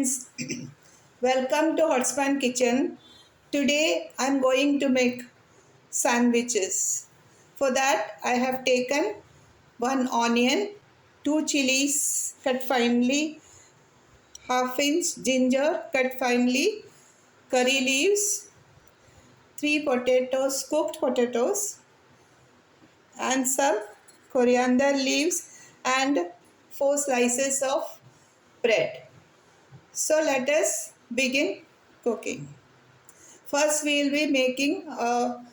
friends, welcome to Hotspankitchen. Today I'm going to make sandwiches. For that I have taken one onion, two chillies cut finely, half inch ginger cut finely, curry leaves, three potatoes, cooked potatoes, and some coriander leaves and four slices of bread. So let us begin cooking. First we will be making a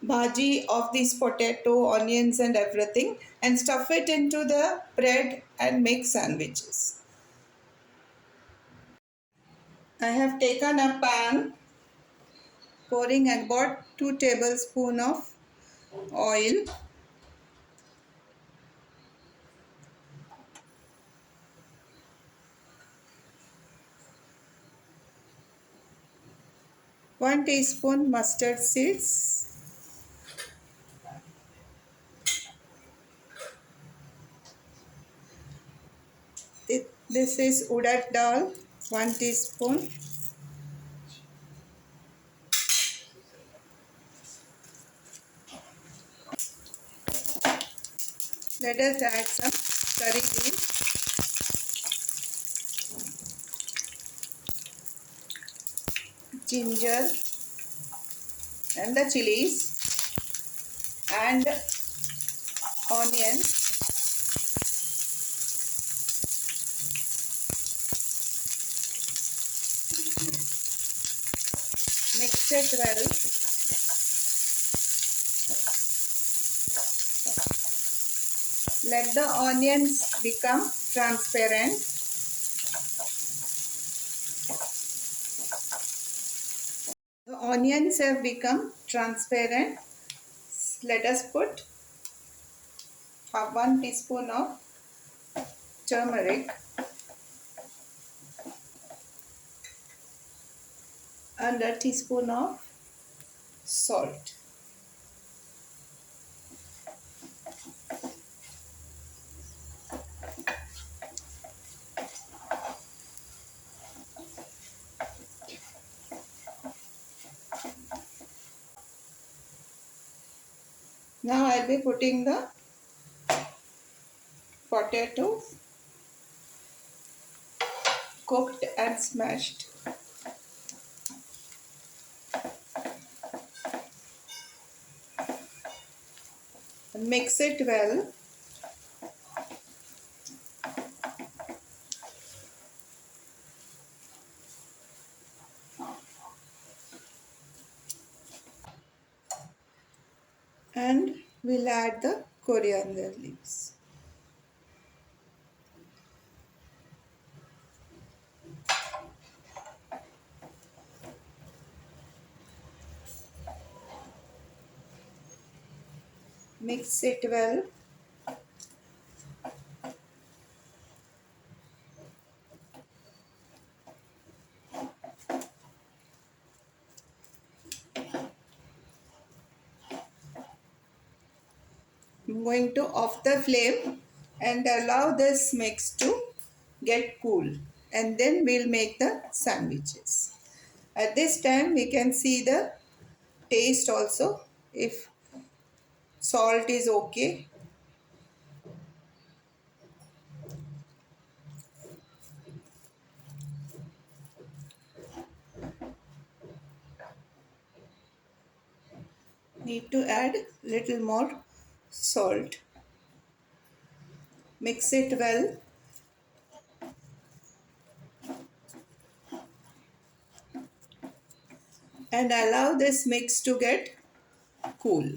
bhaji of these potato, onions and everything and stuff it into the bread and make sandwiches. I have taken a pan, pouring about 2 tablespoons of oil. One teaspoon mustard seeds. This is udad dal, 1 teaspoon. Let us add some curry leaves, ginger and the chilies and onions. Mix it well. Let the onions become transparent. The onions have become transparent. Let us put 1 teaspoon of turmeric and a teaspoon of salt. Now I will be putting the potatoes cooked and smashed. Mix it well. And we'll add the coriander leaves. Mix it well. I'm going to off the flame and allow this mix to get cool, and then we'll make the sandwiches. At this time we can see the taste also, if salt is okay. Need to add little more salt. Mix it well. And allow this mix to get cool.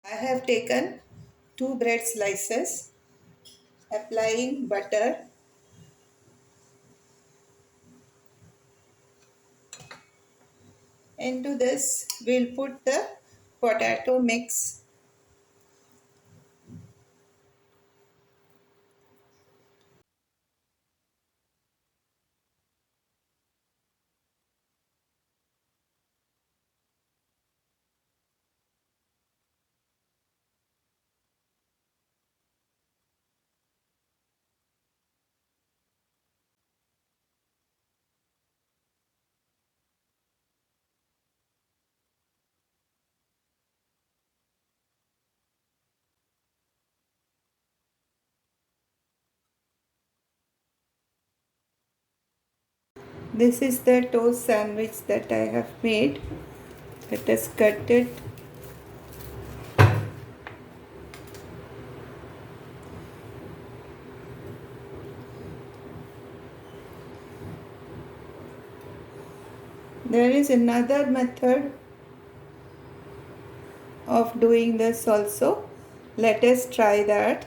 I have taken 2 bread slices, applying butter. Into this we'll put the potato mix. This is the toast sandwich that I have made. Let us cut it. There is another method of doing this also. Let us try that.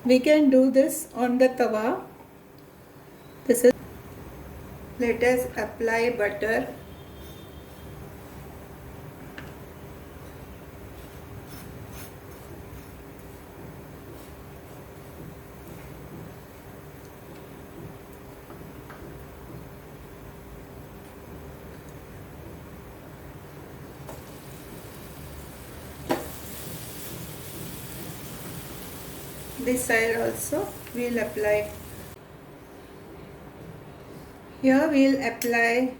We can do this on the tawa. Let us apply butter. This side also we'll apply. Here we'll apply,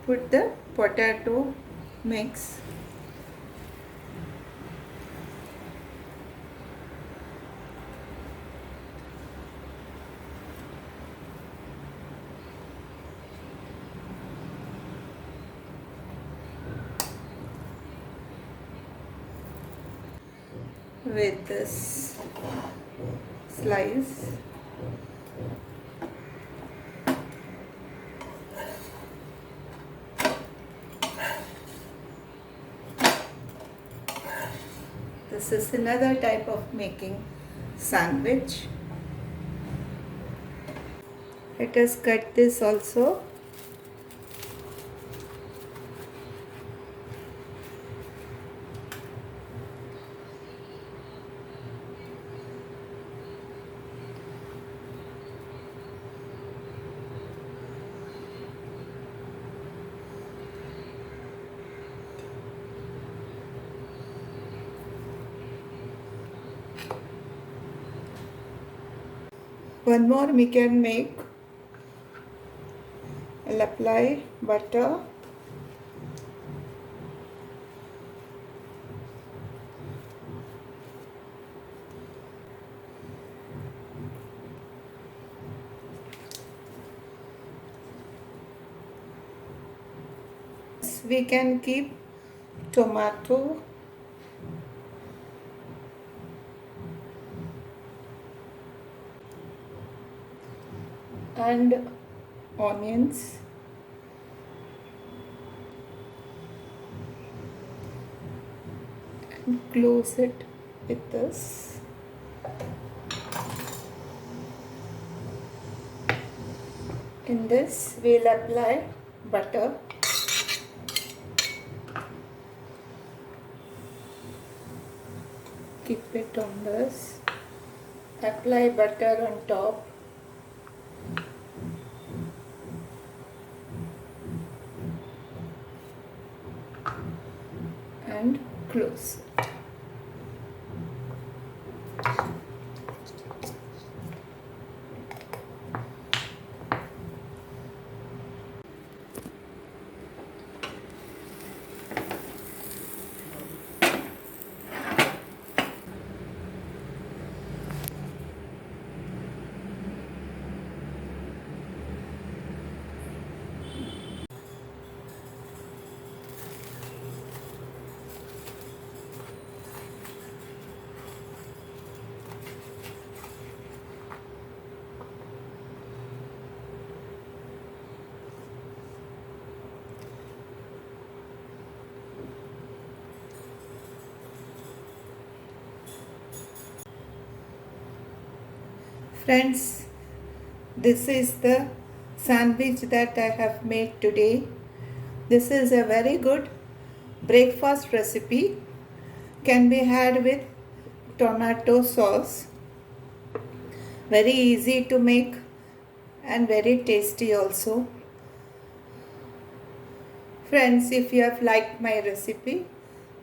put the potato mix. With this slice. This is another type of making sandwich. Let us cut this also. One more we can make. I'll apply butter. We can keep tomato. And onions. And close it with this. In this we'll apply butter. Keep it on this. Apply butter on top. And close it. Friends, this is the sandwich that I have made today. This is a very good breakfast recipe. Can be had with tomato sauce. Very easy to make and very tasty also. Friends, if you have liked my recipe,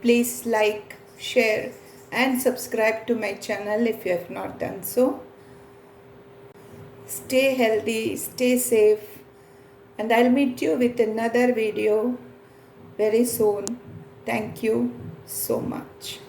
please like, share and subscribe to my channel if you have not done so. Stay healthy, stay safe, and I'll meet you with another video very soon. Thank you so much.